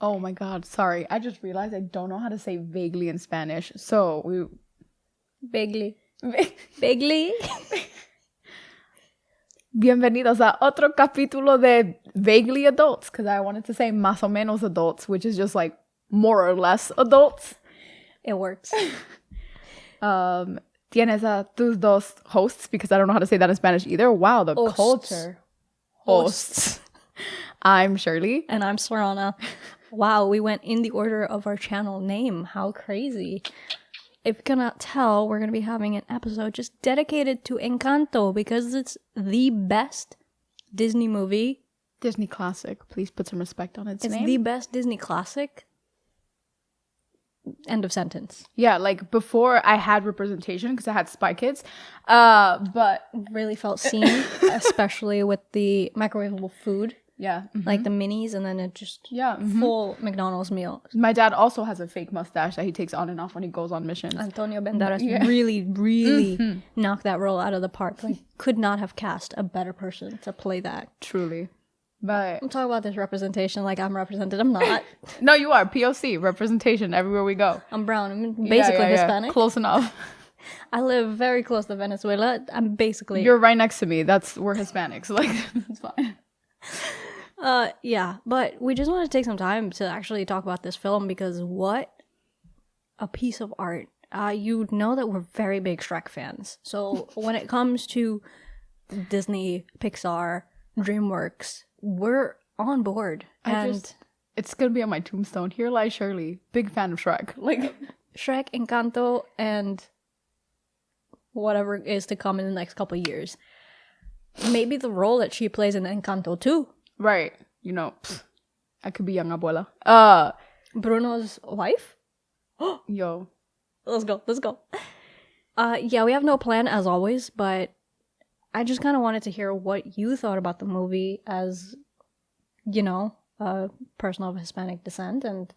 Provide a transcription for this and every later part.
Oh my God, sorry. I just realized I don't know how to say vaguely in Spanish. So Vaguely. Vaguely. Bienvenidos a otro capítulo de Vaguely Adults, because I wanted to say más o menos adults, which is just like more or less adults. It works. Tienes a tus dos hosts, because I don't know how to say that in Spanish either. Wow, the Hosts. culture. Hosts. I'm Shirley. And I'm Sarana. Wow, we went in the order of our channel name. How crazy. If you cannot tell, we're going to be having an episode just dedicated to Encanto because it's the best Disney movie. Disney classic. Please put some respect on its name. It's the best Disney classic. End of sentence. Yeah, like before I had representation because I had Spy Kids, but really felt seen, especially with the microwavable food. Yeah. Like the minis, and then it just full McDonald's meal. My dad also has a fake mustache that he takes on and off when he goes on missions. Antonio Banderas really knocked that role out of the park. Like, could not have cast a better person to play that. Truly. But I'm talking about this representation like I'm represented. I'm not. No, you are. POC, representation everywhere we go. I'm brown. I'm basically Hispanic. Close enough. I live very close to Venezuela. I'm basically... You're right next to me. We're Hispanics. Like, that's fine. Yeah, but we just want to take some time to actually talk about this film because what a piece of art. You know that we're very big Shrek fans. So when it comes to Disney, Pixar, DreamWorks, we're on board. It's going to be on my tombstone. Here lies Shirley. Big fan of Shrek. Like Shrek, Encanto, and whatever is to come in the next couple of years. Maybe the role that she plays in Encanto too. Right. You know, I could be young abuela. Bruno's wife? Yo. Let's go. Yeah, we have no plan as always, but I just kind of wanted to hear what you thought about the movie as, you know, a person of Hispanic descent, and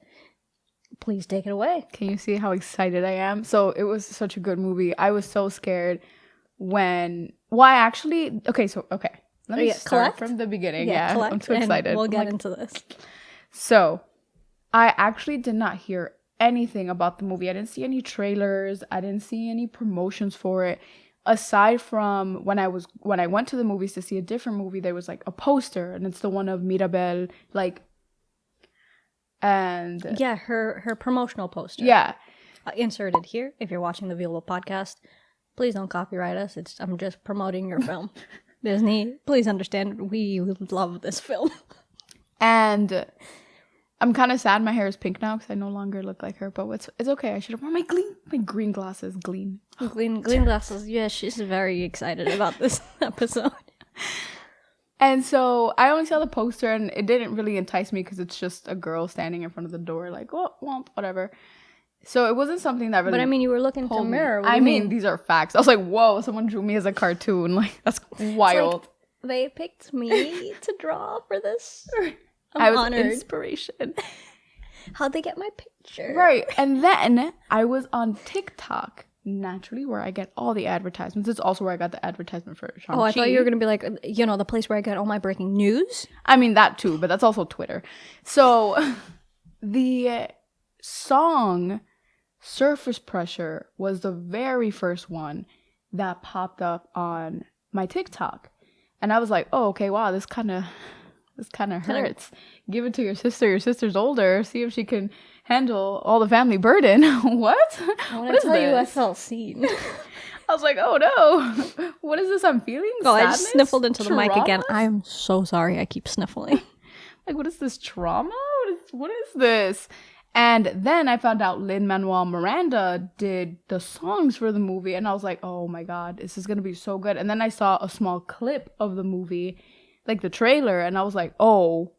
please take it away. Can you see how excited I am? So it was such a good movie. I was so scared when... Okay. Let me start from the beginning. Yeah, I'm so excited. We'll get into this. So, I actually did not hear anything about the movie. I didn't see any trailers. I didn't see any promotions for it. Aside from when I went to the movies to see a different movie, there was like a poster, and it's the one of Mirabel, like, and yeah, her promotional poster. Yeah, inserted here. If you're watching the Viola podcast, please don't copyright us. I'm just promoting your film. Disney, please understand, we love this film. And I'm kind of sad my hair is pink now because I no longer look like her, but it's okay. I should have worn my green glasses. Green glasses. Yeah, she's very excited about this episode. And so I only saw the poster, and it didn't really entice me because it's just a girl standing in front of the door like, oh, well, whatever. So it wasn't something that really... But I mean, you were looking to mirror. I mean, these are facts. I was like, whoa, someone drew me as a cartoon. Like, that's wild. Like, they picked me to draw for this. I was honored. Inspiration. How'd they get my picture? Right. And then I was on TikTok, naturally, where I get all the advertisements. It's also where I got the advertisement for Shang-Chi. Oh, I thought you were going to be like, you know, the place where I get all my breaking news. I mean, that too, but that's also Twitter. So the song... Surface Pressure was the very first one that popped up on my TikTok. And I was like, oh, okay, wow, this kind of hurts. Give it to your sister. Your sister's older. See if she can handle all the family burden. What? What is this? I felt seen. I was like, oh no. What is this I'm feeling? Oh, I just sniffled into the mic again. I am so sorry. I keep sniffling. Like, what is this, trauma? What is this? And then I found out Lin-Manuel Miranda did the songs for the movie. And I was like, oh my God, this is going to be so good. And then I saw a small clip of the movie, like the trailer. And I was like, oh,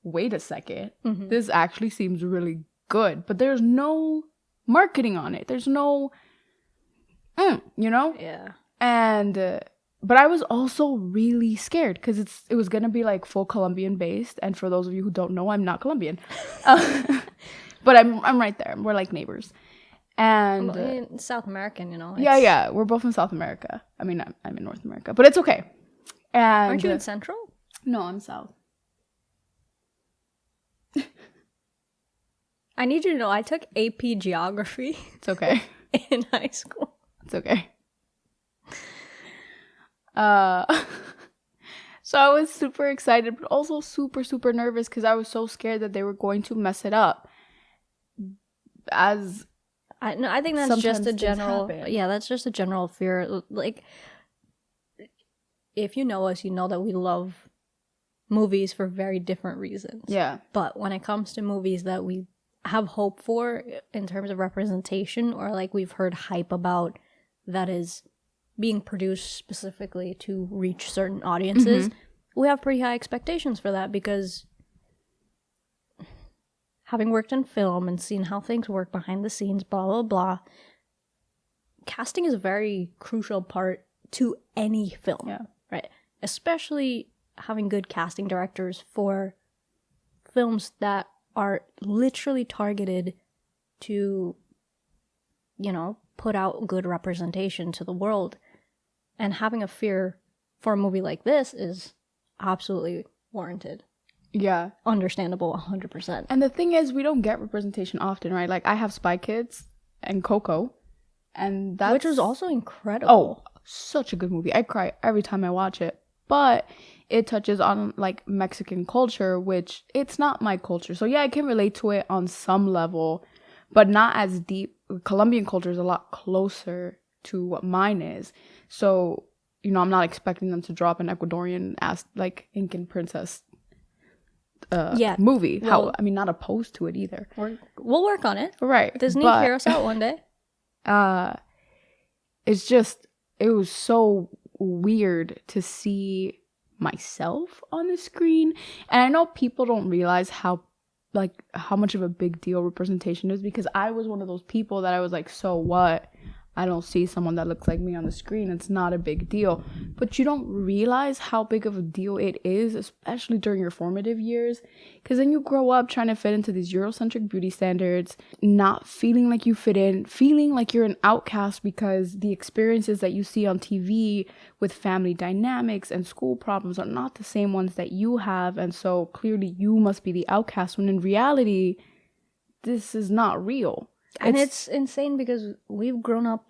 wait a second. Mm-hmm. This actually seems really good. But there's no marketing on it. There's no, you know? Yeah. And... but I was also really scared because it was going to be like full Colombian based. And for those of you who don't know, I'm not Colombian. But I'm right there. We're like neighbors. And in South American, you know. Yeah. We're both in South America. I mean, I'm in North America, but it's okay. And aren't you in Central? No, I'm South. I need you to know I took AP Geography It's okay. in high school. It's okay. So I was super excited, but also super, super nervous because I was so scared that they were going to mess it up. As I think that's sometimes just a things general. happen. Yeah, that's just a general fear. Like, if you know us, you know that we love movies for very different reasons. Yeah. But when it comes to movies that we have hope for in terms of representation, or like we've heard hype about that is being produced specifically to reach certain audiences, we have pretty high expectations for that because having worked in film and seen how things work behind the scenes, blah, blah, blah, casting is a very crucial part to any film. Yeah. Right? Especially having good casting directors for films that are literally targeted to, you know, put out good representation to the world. And having a fear for a movie like this is absolutely warranted. Yeah. Understandable 100%. And the thing is, we don't get representation often, right? Like, I have Spy Kids and Coco, and that's... Which was also incredible. Oh, such a good movie. I cry every time I watch it. But it touches on, like, Mexican culture, which it's not my culture. So, yeah, I can relate to it on some level, but not as deep. Colombian culture is a lot closer to what mine is. So, you know, I'm not expecting them to drop an Ecuadorian ass, like, Incan princess movie. Well, I mean, not opposed to it either. We'll work on it. Right. Disney, but, hear us out one day. It's just, it was so weird to see myself on the screen. And I know people don't realize how much of a big deal representation is, because I was one of those people that I was like, so what? I don't see someone that looks like me on the screen. It's not a big deal. But you don't realize how big of a deal it is, especially during your formative years. Because then you grow up trying to fit into these Eurocentric beauty standards, not feeling like you fit in, feeling like you're an outcast because the experiences that you see on TV with family dynamics and school problems are not the same ones that you have. And so clearly you must be the outcast, when in reality, this is not real. And it's insane because we've grown up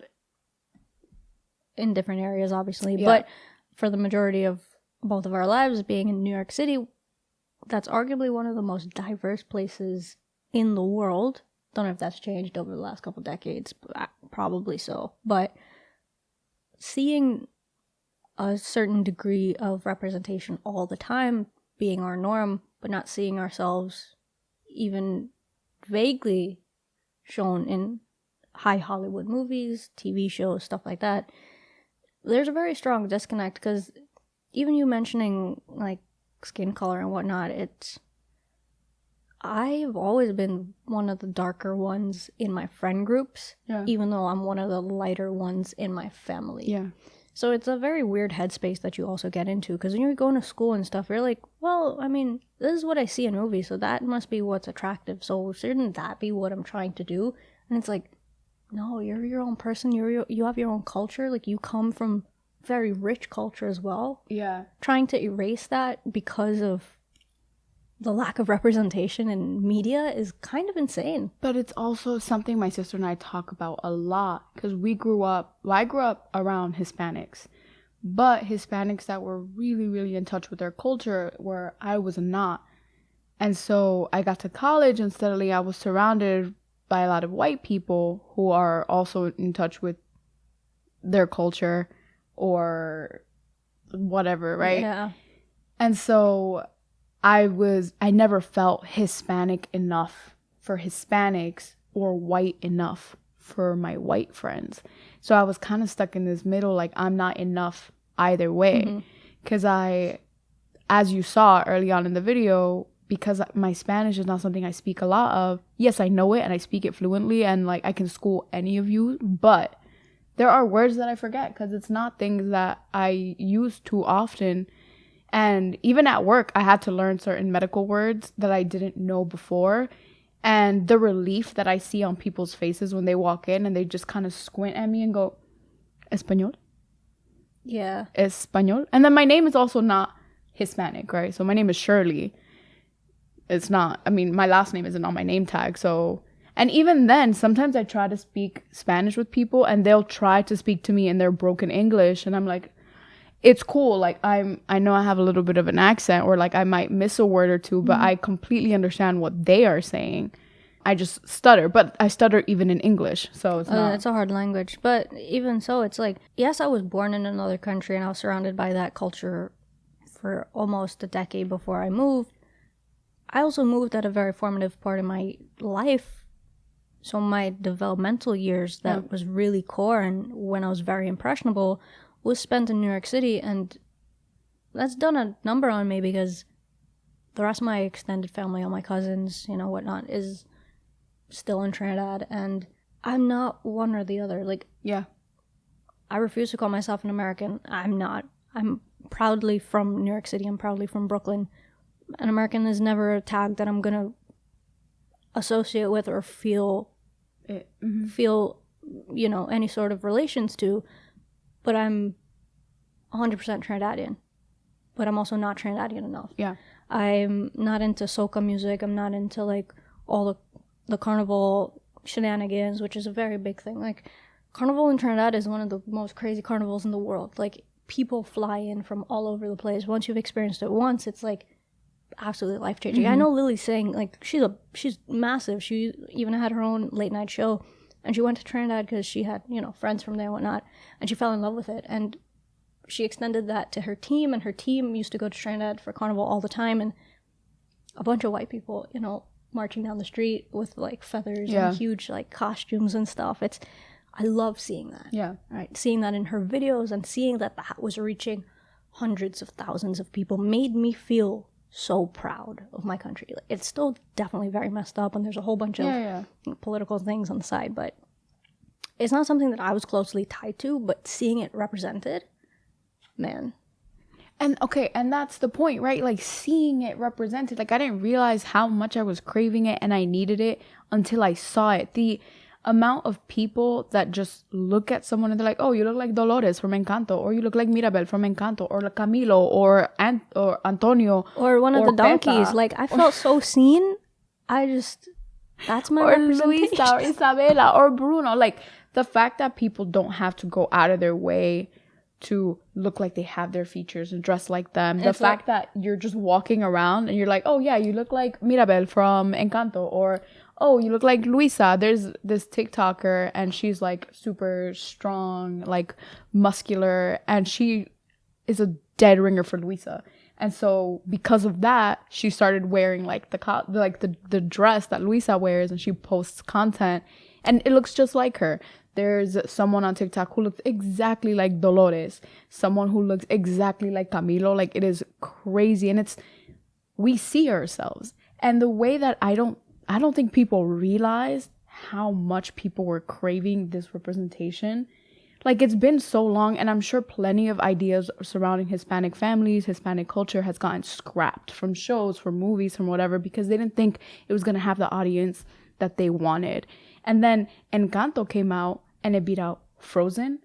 in different areas, obviously. Yeah. But for the majority of both of our lives being in New York City, that's arguably one of the most diverse places in the world. Don't know if that's changed over the last couple decades. Probably so. But seeing a certain degree of representation all the time being our norm, but not seeing ourselves even vaguely shown in high Hollywood movies, TV shows, stuff like that, there's a very strong disconnect. Because even you mentioning like skin color and whatnot, I've always been one of the darker ones in my friend groups, even though I'm one of the lighter ones in my family. Yeah. So it's a very weird headspace that you also get into, because when you're going to school and stuff, you're like, well, I mean, this is what I see in movies, so that must be what's attractive. So shouldn't that be what I'm trying to do? And it's like, no, you're your own person. You have your own culture. Like, you come from very rich culture as well. Yeah. Trying to erase that because of the lack of representation in media is kind of insane. But it's also something my sister and I talk about a lot, because I grew up around Hispanics, but Hispanics that were really, really in touch with their culture, where I was not. And so I got to college, and suddenly I was surrounded by a lot of white people who are also in touch with their culture or whatever, right? Yeah. And so I never felt Hispanic enough for Hispanics or white enough for my white friends. So I was kind of stuck in this middle, like, I'm not enough either way. Because as you saw early on in the video, because my Spanish is not something I speak a lot of, yes, I know it and I speak it fluently, and like I can school any of you, but there are words that I forget because it's not things that I use too often. And even at work, I had to learn certain medical words that I didn't know before. And the relief that I see on people's faces when they walk in and they just kind of squint at me and go, Español? Yeah. Español? And then my name is also not Hispanic, right? So my name is Shirley. It's not. I mean, my last name isn't on my name tag, so. And even then, sometimes I try to speak Spanish with people, and they'll try to speak to me in their broken English, and I'm like, it's cool. Like, I know I have a little bit of an accent, or like I might miss a word or two, but I completely understand what they are saying. I just stutter, but I stutter even in English, so it's not. It's a hard language, but even so, it's like, yes, I was born in another country and I was surrounded by that culture for almost a decade before I moved. I also moved at a very formative part of my life. So my developmental years that was really core and when I was very impressionable was spent in New York City, and that's done a number on me because the rest of my extended family, all my cousins, you know, whatnot, is still in Trinidad, and I'm not one or the other. Like, Yeah. I refuse to call myself an American. I'm not. I'm proudly from New York City. I'm proudly from Brooklyn. An American is never a tag that I'm gonna associate with or feel, you know, any sort of relations to. But I'm 100% Trinidadian. But I'm also not Trinidadian enough. Yeah. I'm not into soca music. I'm not into like all the carnival shenanigans, which is a very big thing. Like, carnival in Trinidad is one of the most crazy carnivals in the world. Like, people fly in from all over the place. Once you've experienced it once, it's like absolutely life changing. I know Lily's saying, like, she's massive. She even had her own late night show, and she went to Trinidad because she had, you know, friends from there and whatnot, and she fell in love with it. And she extended that to her team, and her team used to go to Trinidad for carnival all the time, and a bunch of white people, you know, marching down the street with like feathers and huge like costumes and stuff. I love seeing that. Yeah. Right. Seeing that in her videos and seeing that was reaching hundreds of thousands of people made me feel so proud of my country. Like, it's still definitely very messed up, and there's a whole bunch of political things on the side, but it's not something that I was closely tied to, but seeing it represented, man. And okay, and that's the point, right? Like, seeing it represented. Like, I didn't realize how much I was craving it and I needed it until I saw it. The amount of people that just look at someone and they're like, oh, you look like Dolores from Encanto, or you look like Mirabel from Encanto, or like Camilo, or Antonio, or one of the donkeys. Pepa. Like, I felt so seen. That's my or representation. Luisa, or Isabela, or Bruno. Like, the fact that people don't have to go out of their way to look like they have their features and dress like them. The fact that you're just walking around and you're like, oh yeah, you look like Mirabel from Encanto, or oh, you look like Luisa. There's this TikToker and she's like super strong, like muscular, and she is a dead ringer for Luisa. And so because of that, she started wearing like the dress that Luisa wears, and she posts content and it looks just like her. There's someone on TikTok who looks exactly like Dolores, someone who looks exactly like Camilo. Like, it is crazy. And we see ourselves. And the way that I don't think people realize how much people were craving this representation. Like, it's been so long, and I'm sure plenty of ideas surrounding Hispanic families, Hispanic culture has gotten scrapped from shows, from movies, from whatever, because they didn't think it was going to have the audience that they wanted. And then Encanto came out, and it beat out Frozen.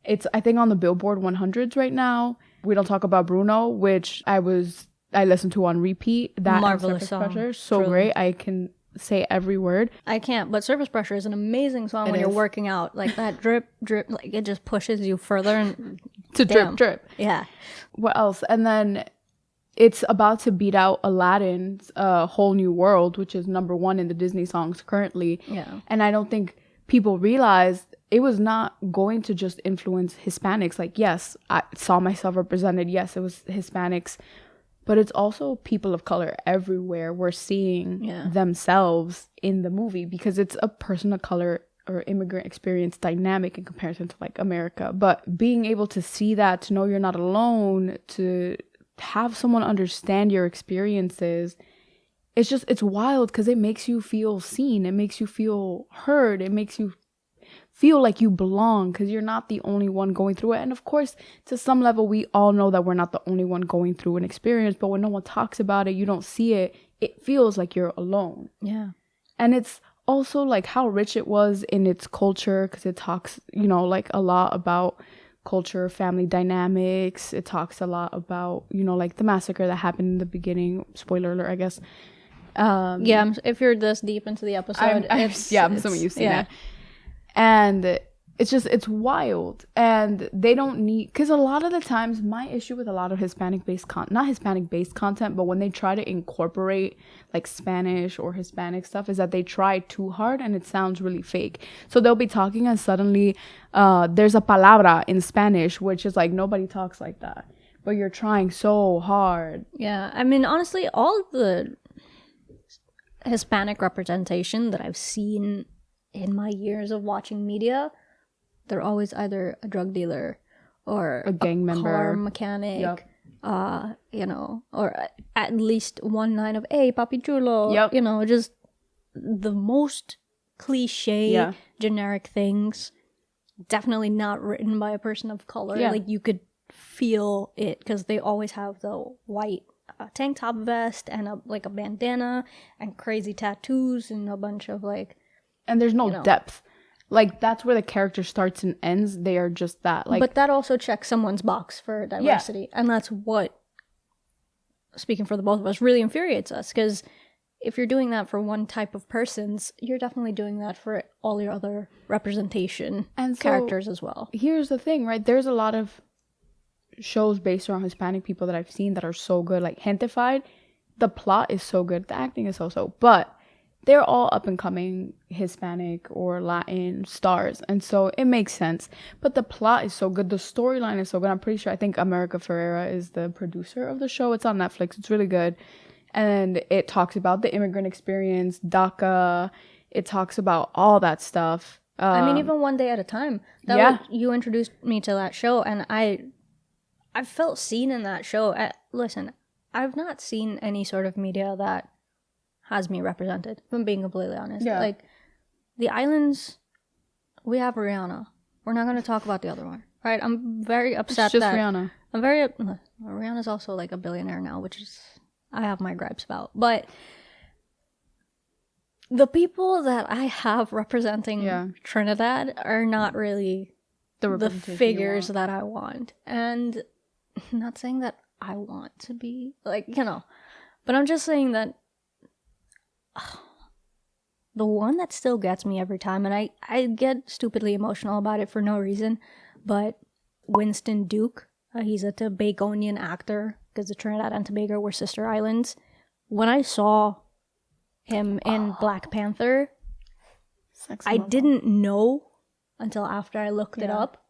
It's, I think, on the Billboard 100s right now. We don't talk about Bruno, which I listened to on repeat. That Marvelous song. Pressure, so Truly. great. I can say every word. I can't, but Surface Pressure is an amazing song when you're working out. Like, that drip, like, it just pushes you further and to damn. drip. Yeah. What else? And then it's about to beat out Aladdin's Whole New World, which is #1 in the Disney songs currently. Yeah. And I don't think people realized it was not going to just influence Hispanics. Like, yes, I saw myself represented. Yes, it was Hispanics. But it's also people of color everywhere. We're seeing themselves in the movie because it's a person of color or immigrant experience dynamic in comparison to like America. But being able to see that, to know you're not alone, to have someone understand your experiences, it's wild because it makes you feel seen. It makes you feel heard. It makes you feel like you belong because you're not the only one going through it. And of course, to some level, we all know that we're not the only one going through an experience, but when no one talks about it, you don't see it, it feels like you're alone. Yeah. And it's also like how rich it was in its culture, because it talks, you know, like a lot about culture, family dynamics. It talks a lot about, you know, like the massacre that happened in the beginning, spoiler alert, I guess. Yeah, if you're this deep into the episode, I'm assuming you've seen it. And it's wild. And they don't need, because a lot of the times, my issue with a lot of Hispanic-based not Hispanic-based content, but when they try to incorporate like Spanish or Hispanic stuff, is that they try too hard and it sounds really fake. So they'll be talking and suddenly there's a palabra in Spanish, which is like, nobody talks like that. But you're trying so hard. Yeah, I mean, honestly, all the Hispanic representation that I've seen in my years of watching media, they're always either a drug dealer or a gang member, car mechanic, you know, or at least one line of "Hey, papi chulo," you know, just the most cliche, generic things. Definitely not written by a person of color. Like, you could feel it because they always have the white tank top vest and a bandana and crazy tattoos and a bunch of like. And there's no depth. Like, that's where the character starts and ends. They are just that. Like, but that also checks someone's box for diversity. And that's what, speaking for the both of us, really infuriates us. Because if you're doing that for one type of persons, you're definitely doing that for all your other representation and characters as well. Here's the thing, right? There's a lot of shows based around Hispanic people that I've seen that are so good. Like, Gentified, the plot is so good. The acting is so. But they're all up and coming Hispanic or Latin stars. And so it makes sense. But the plot is so good. The storyline is so good. I'm pretty sure, I think America Ferrera is the producer of the show. It's on Netflix. It's really good. And it talks about the immigrant experience, DACA. It talks about all that stuff. I mean, even One Day at a Time. You introduced me to that show, and I felt seen in that show. Listen, I've not seen any sort of media that has me represented, if I'm being completely honest. Like, the islands, we have Rihanna. We're not going to talk about the other one, right? I'm very upset it's just that Rihanna. Rihanna's also like a billionaire now, which is, I have my gripes about. But the people that I have representing Trinidad are not really the figures that I want. And I'm not saying that I want to be, like, you know, but I'm just saying that the one that still gets me every time, and I get stupidly emotional about it for no reason, but Winston Duke, he's a Tobagonian actor, because the Trinidad and Tobago were sister islands. When I saw him in Black Panther, I didn't know until after I looked it up,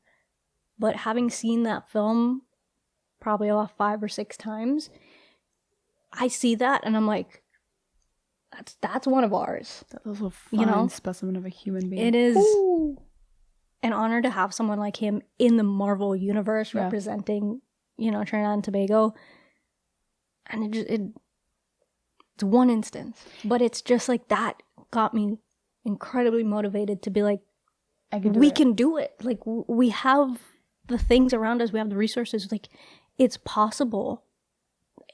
but having seen that film probably about 5 or 6 times, I see that and I'm like, that's one of ours. That was a fine specimen of a human being. It is an honor to have someone like him in the Marvel universe representing, you know, Trinidad and Tobago. And it's one instance, but it's just like that got me incredibly motivated to be like, we can do it. Like, we have the things around us, we have the resources. Like, it's possible.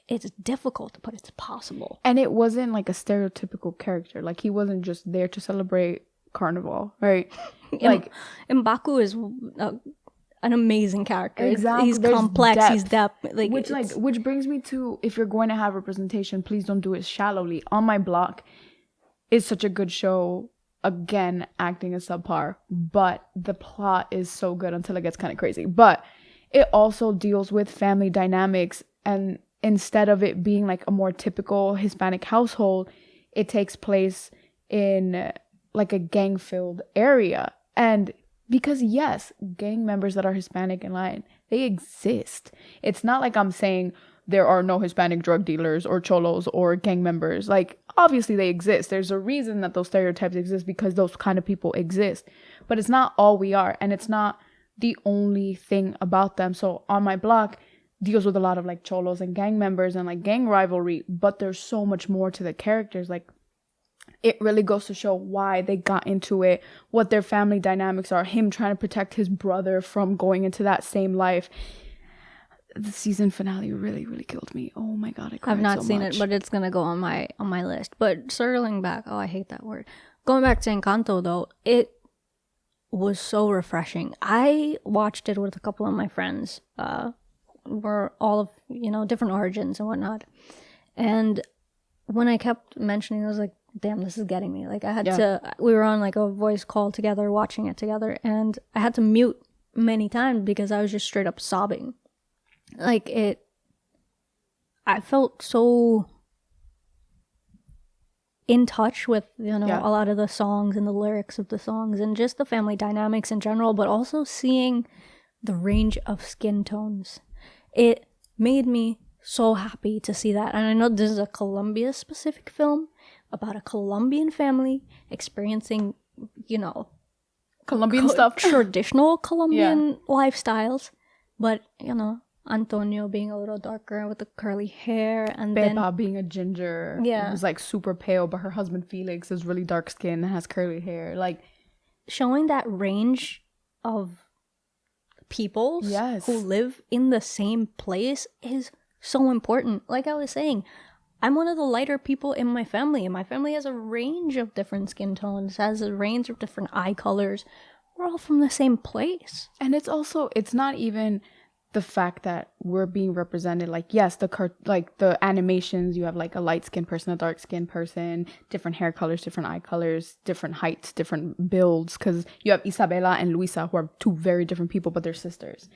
It's difficult, but it's possible. And it wasn't like a stereotypical character. Like, he wasn't just there to celebrate Carnival, right? Like, M'Baku is an amazing character. Exactly. He's complex. He's depth. Like, which brings me to, if you're going to have representation, please don't do it shallowly. On My Block is such a good show. Again, acting is subpar, but the plot is so good until it gets kind of crazy. But it also deals with family dynamics, and instead of it being like a more typical Hispanic household, it takes place in like a gang-filled area. And because yes, gang members that are Hispanic and Latin, they exist. It's not like I'm saying there are no Hispanic drug dealers or cholos or gang members. Like, obviously they exist. There's a reason that those stereotypes exist, because those kind of people exist. But it's not all we are, and it's not the only thing about them. So On My Block deals with a lot of like cholos and gang members and like gang rivalry, but there's so much more to the characters. Like, it really goes to show why they got into it, what their family dynamics are, him trying to protect his brother from going into that same life. The season finale really, really killed me. Oh my god, I cried I've not so seen much. it, but it's gonna go on my list. But circling back, I hate that word. Going back to Encanto though, it was so refreshing. I watched it with a couple of my friends. We're all of, you know, different origins and whatnot. And when I kept mentioning, I was like, damn, this is getting me. Like, I had Yeah. to, we were on like a voice call together, watching it together, and I had to mute many times because I was just straight up sobbing. Like, I felt so in touch with, you know, Yeah. a lot of the songs and the lyrics of the songs and just the family dynamics in general, but also seeing the range of skin tones. It made me so happy to see that. And I know this is a Colombia specific film about a Colombian family experiencing, you know, Colombian stuff. traditional Colombian lifestyles, but, you know, Antonio being a little darker with the curly hair, and Beba being a ginger. Yeah. Who's like super pale, but her husband Felix is really dark skinned and has curly hair. Like, showing that range of peoples Yes. who live in the same place is so important. Like I was saying, I'm one of the lighter people in my family, and my family has a range of different skin tones, has a range of different eye colors. We're all from the same place. and it's also, it's not even the fact that we're being represented. Like, yes, like the animations, you have like a light skinned person, a dark skinned person, different hair colors, different eye colors, different heights, different builds, because you have Isabela and Luisa, who are two very different people, but they're sisters.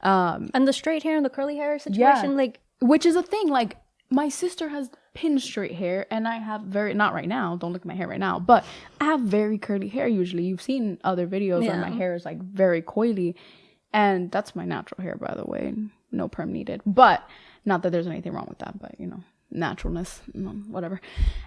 And the straight hair and the curly hair situation, like, which is a thing. Like, my sister has pin straight hair, and I have not right now, don't look at my hair right now, but I have very curly hair usually. You've seen other videos where my hair is like very coily, and that's my natural hair, by the way. No perm needed, but not that there's anything wrong with that, but you know, naturalness, whatever.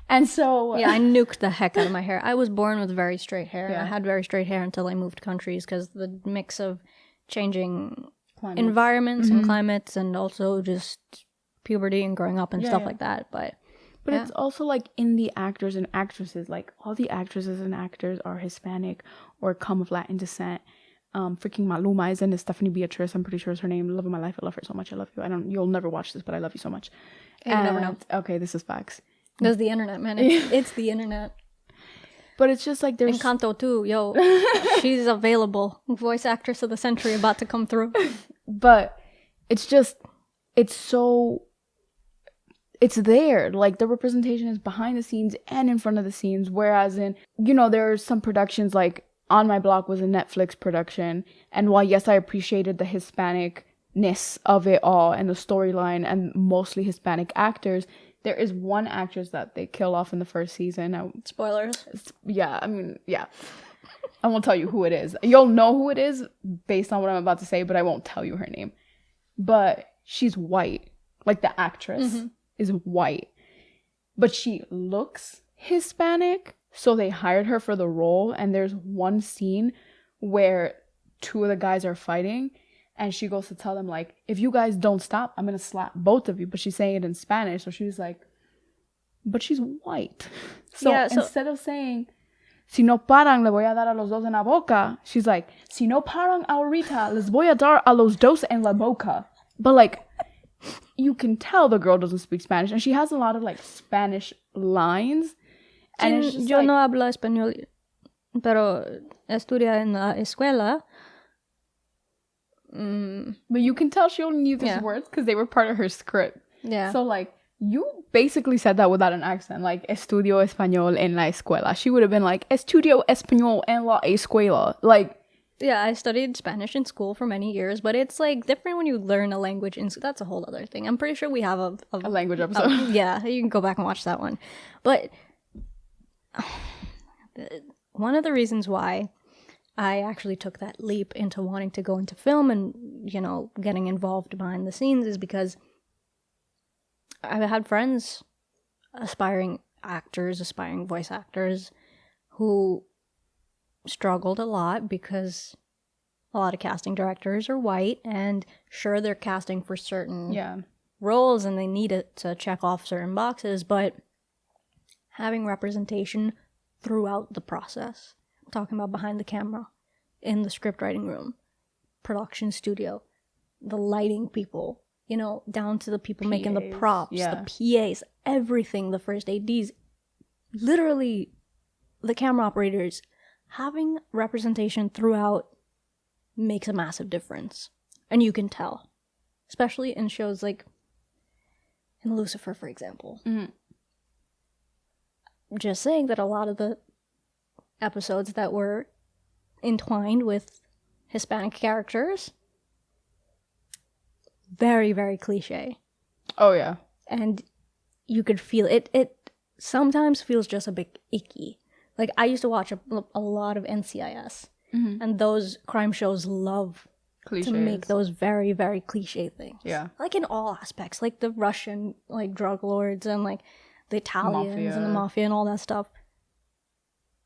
And so yeah, I nuked the heck out of my hair. I was born with very straight hair. Yeah. I had very straight hair until I moved countries because the mix of changing Climates. environments and climates, and also just puberty and growing up and stuff yeah. like that. But it's also like in the actors and actresses, like all the actresses and actors are Hispanic or come of Latin descent. Freaking Maluma is in it. Stephanie Beatriz, I'm pretty sure is her name. Love of my life, I love her so much. I love you. You'll never watch this, but I love you so much. you never know. Okay, this is facts. There's the internet, man. It's the internet. But it's just like there's Encanto too, yo. She's available. Voice actress of the century about to come through. But it's just, it's so, it's there. Like, the representation is behind the scenes and in front of the scenes. Whereas in, you know, there are some productions like On My Block was a Netflix production. And while, yes, I appreciated the Hispanicness of it all and the storyline and mostly Hispanic actors, there is one actress that they kill off in the first season. Spoilers. Yeah. I won't tell you who it is. You'll know who it is based on what I'm about to say, but I won't tell you her name. But she's white. Like, the actress is white. But she looks Hispanic, so they hired her for the role. And there's one scene where two of the guys are fighting, and she goes to tell them, like, if you guys don't stop, I'm going to slap both of you. But she's saying it in Spanish, so she's like, but she's white. So, instead of saying, si no paran, le voy a dar a los dos en la boca, she's like, si no paran ahorita, les voy a dar a los dos en la boca. But, like, you can tell the girl doesn't speak Spanish, and she has a lot of, like, Spanish lines. And it's just Yo like, no hablo español, pero estudia en la escuela. but you can tell she only knew these words because they were part of her script. Yeah. So, like, you basically said that without an accent. Like, estudio español en la escuela. She would have been like, estudio español en la escuela. Like, yeah, I studied Spanish in school for many years, but it's like different when you learn a language in school. That's a whole other thing. I'm pretty sure we have a language episode. Yeah, you can go back and watch that one. But one of the reasons why I actually took that leap into wanting to go into film and, you know, getting involved behind the scenes is because I've had friends, aspiring actors, aspiring voice actors, who struggled a lot because a lot of casting directors are white, and sure, they're casting for certain roles and they need it to check off certain boxes, but having representation throughout the process. I'm talking about behind the camera, in the script writing room, production studio, the lighting people, you know, down to the people making the props, the PAs, everything, the first ADs, literally the camera operators. Having representation throughout makes a massive difference. And you can tell. Especially in shows like in Lucifer, for example. just saying that a lot of the episodes that were entwined with Hispanic characters, very, very cliche. Oh, yeah. And you could feel it. It sometimes feels just a bit icky. Like, I used to watch a lot of NCIS. And those crime shows love Cliches. to make those very, very cliche things. Yeah. Like, in all aspects. Like, the Russian, like, drug lords and, like, the Italians and the mafia and all that stuff.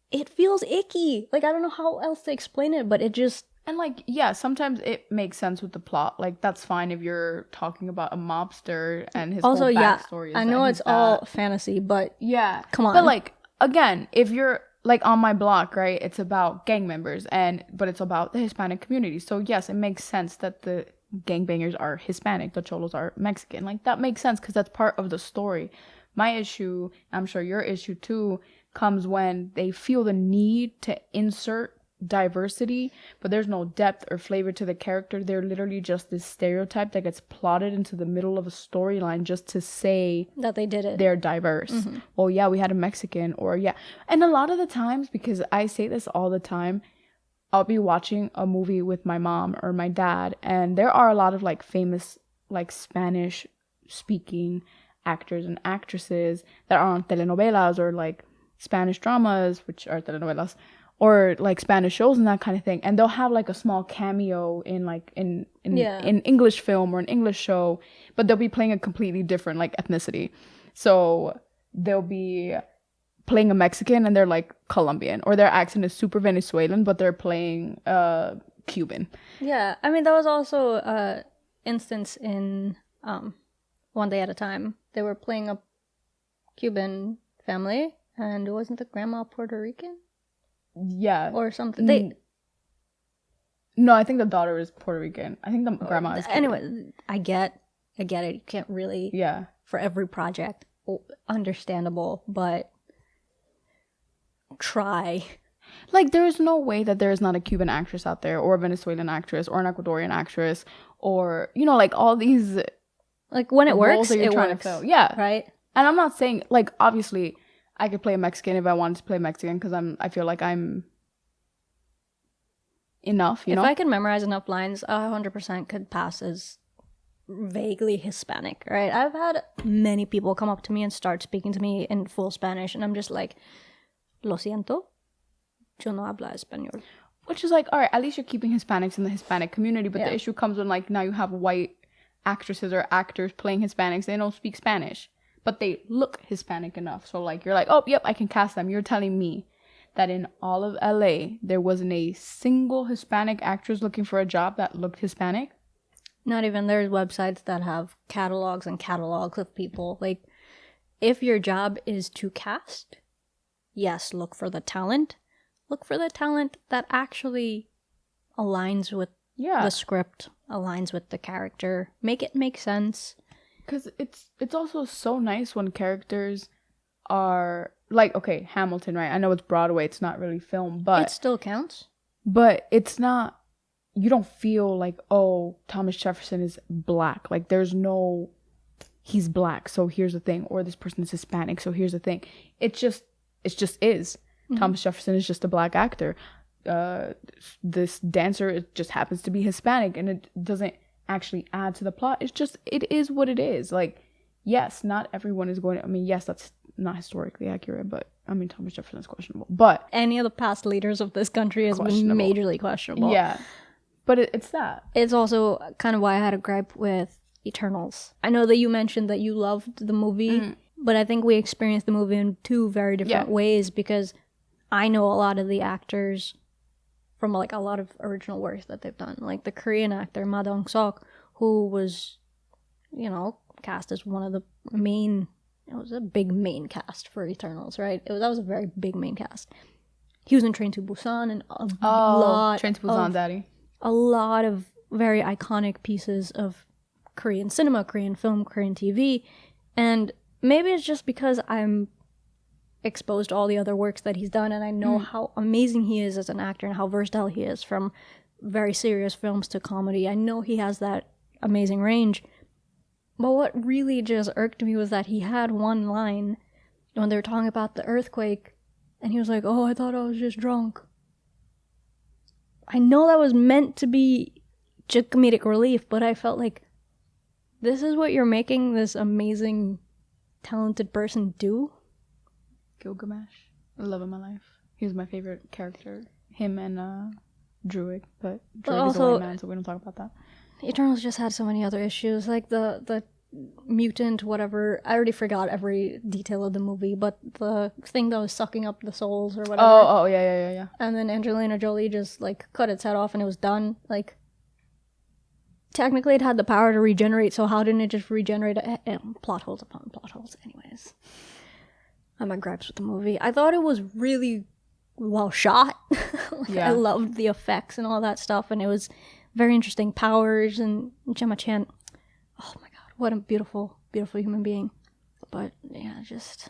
It feels icky. Like, I don't know how else to explain it, but it just... And, like, yeah, sometimes it makes sense with the plot. Like, that's fine if you're talking about a mobster and his also, whole yeah, backstory. Is I that know he's it's all fantasy, but... Yeah. Come on. But, like, again, if you're... Like, on my block, right, it's about gang members, but it's about the Hispanic community. So, yes, it makes sense that the gangbangers are Hispanic, the cholos are Mexican. Like, that makes sense because that's part of the story. My issue, I'm sure your issue too, comes when they feel the need to insert diversity, but there's no depth or flavor to the character. They're literally just this stereotype that gets plotted into the middle of a storyline just to say that they did it. They're diverse. Oh yeah, we had a Mexican, or yeah. And a lot of the times, because I say this all the time, I'll be watching a movie with my mom or my dad, and there are a lot of like famous like Spanish speaking actors and actresses that are on telenovelas or like Spanish dramas, which are telenovelas, or like Spanish shows and that kind of thing, and they'll have like a small cameo in like in English film or an English show, but they'll be playing a completely different like ethnicity. So they'll be playing a Mexican and they're like Colombian, or their accent is super Venezuelan but they're playing Cuban. Yeah, I mean that was also instance in One Day at a Time. They were playing a Cuban family, and wasn't the grandma Puerto Rican? Yeah. Or something. No, I think the daughter is Puerto Rican. I think the grandma is Cuban. Anyway, I get it. You can't really, for every project, understandable, but try. Like, there is no way that there is not a Cuban actress out there, or a Venezuelan actress, or an Ecuadorian actress, or, you know, like all these... Like, when it works, it works. Yeah. Right? And I'm not saying, like, obviously, I could play a Mexican if I wanted to play Mexican, because I feel like I'm enough, you know? If I could memorize enough lines, 100% could pass as vaguely Hispanic, right? I've had many people come up to me and start speaking to me in full Spanish, and I'm just like, lo siento, yo no habla español. Which is like, all right, at least you're keeping Hispanics in the Hispanic community, but the issue comes when, like, now you have white actresses or actors playing Hispanics. They don't speak Spanish, but they look Hispanic enough. So, like, you're like, oh, yep, I can cast them. You're telling me that in all of LA, there wasn't a single Hispanic actress looking for a job that looked Hispanic? Not even. There's websites that have catalogs and catalogs of people. Like, if your job is to cast, yes, look for the talent. Look for the talent that actually aligns with the script, aligns with the character. Make it make sense. Because it's also so nice when characters are... Like, okay, Hamilton, right? I know it's Broadway. It's not really film, but... It still counts. But it's not... You don't feel like, oh, Thomas Jefferson is black. Like, there's no... He's black, so here's the thing. Or this person is Hispanic, so here's the thing. It just is. Mm-hmm. Thomas Jefferson is just a black actor. This dancer, it just happens to be Hispanic, and it doesn't actually add to the plot. It's just, it is what it is. Like, yes, not everyone is going to... I mean, yes, that's not historically accurate, but I mean, Thomas Jefferson is questionable. But any of the past leaders of this country has been majorly questionable. Yeah, but it's that. It's also kind of why I had a gripe with Eternals. I know that you mentioned that you loved the movie, but I think we experienced the movie in two very different ways, because I know a lot of the actors from like a lot of original works that they've done, like the Korean actor Ma Dong-seok, who was, you know, cast as one of the main... It was a big main cast for Eternals, right? That was a very big main cast. He was in Train to Busan and Train to Busan, Daddy. A lot of very iconic pieces of Korean cinema, Korean film, Korean TV. And maybe it's just because I'm exposed to all the other works that he's done, and I know how amazing he is as an actor and how versatile he is, from very serious films to comedy. I know he has that amazing range. But what really just irked me was that he had one line when they were talking about the earthquake, and he was like, "Oh, I thought I was just drunk." I know that was meant to be just comedic relief, but I felt like this is what you're making this amazing, talented person do? Gilgamesh. The love of my life. He was my favorite character. Him and Druid, but Druid is a white man, so we don't talk about that. Eternals just had so many other issues, like the mutant, whatever. I already forgot every detail of the movie, but the thing that was sucking up the souls or whatever. Oh, yeah. And then Angelina Jolie just, like, cut its head off and it was done. Like, technically it had the power to regenerate, so how didn't it just regenerate? Plot holes upon plot holes. Anyways. I'm at gripes with the movie. I thought it was really well shot. Yeah. I loved the effects and all that stuff, and it was very interesting. Powers and Gemma Chan. Oh my god, what a beautiful, beautiful human being. But yeah, just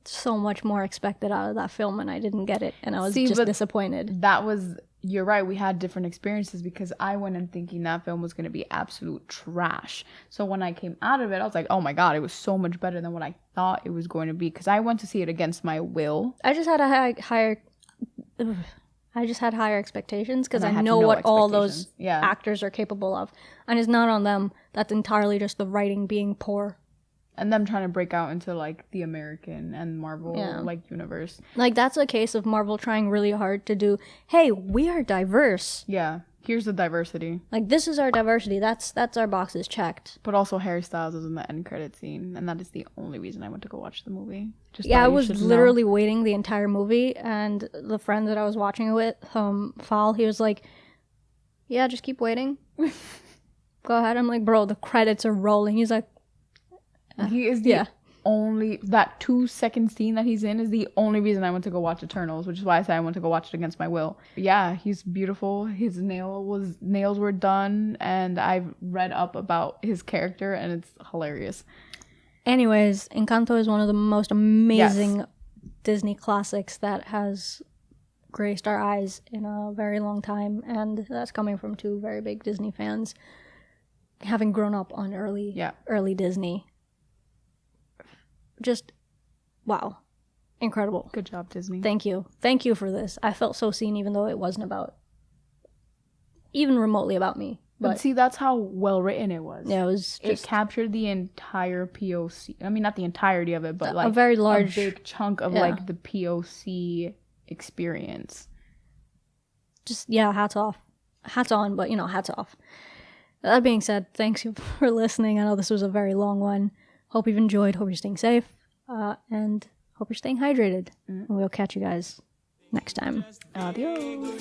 so much more expected out of that film, and I didn't get it, and I was just disappointed. You're right, we had different experiences because I went in thinking that film was going to be absolute trash. So when I came out of it, I was like, oh my god, it was so much better than what I thought it was going to be, because I went to see it against my will. I just had higher expectations because I know what all those actors are capable of. And it's not on them. That's entirely just the writing being poor. And them trying to break out into, like, the American and Marvel, like, universe. Like, that's a case of Marvel trying really hard to do, hey, we are diverse. Yeah, here's the diversity. Like, this is our diversity. That's our boxes checked. But also Harry Styles is in the end credit scene, and that is the only reason I went to go watch the movie. I was literally waiting the entire movie, and the friend that I was watching it with, Fall, he was like, yeah, just keep waiting. Go ahead. I'm like, bro, the credits are rolling. He's like, he is the only, that 2-second scene that he's in is the only reason I went to go watch Eternals, which is why I said I went to go watch it against my will. Yeah, he's beautiful. His nails were done, and I've read up about his character, and it's hilarious. Anyways, Encanto is one of the most amazing Disney classics that has graced our eyes in a very long time, and that's coming from two very big Disney fans, having grown up on early Disney. Just, wow. Incredible. Good job, Disney. Thank you. Thank you for this. I felt so seen, even though it wasn't even remotely about me. But see, that's how well written it was. Yeah, it captured the entire POC. I mean, not the entirety of it, but like a big chunk of like the POC experience. Just, hats off. Hats on, but hats off. That being said, thanks for listening. I know this was a very long one. Hope you've enjoyed. Hope you're staying safe. And hope you're staying hydrated. And we'll catch you guys next time. Adios.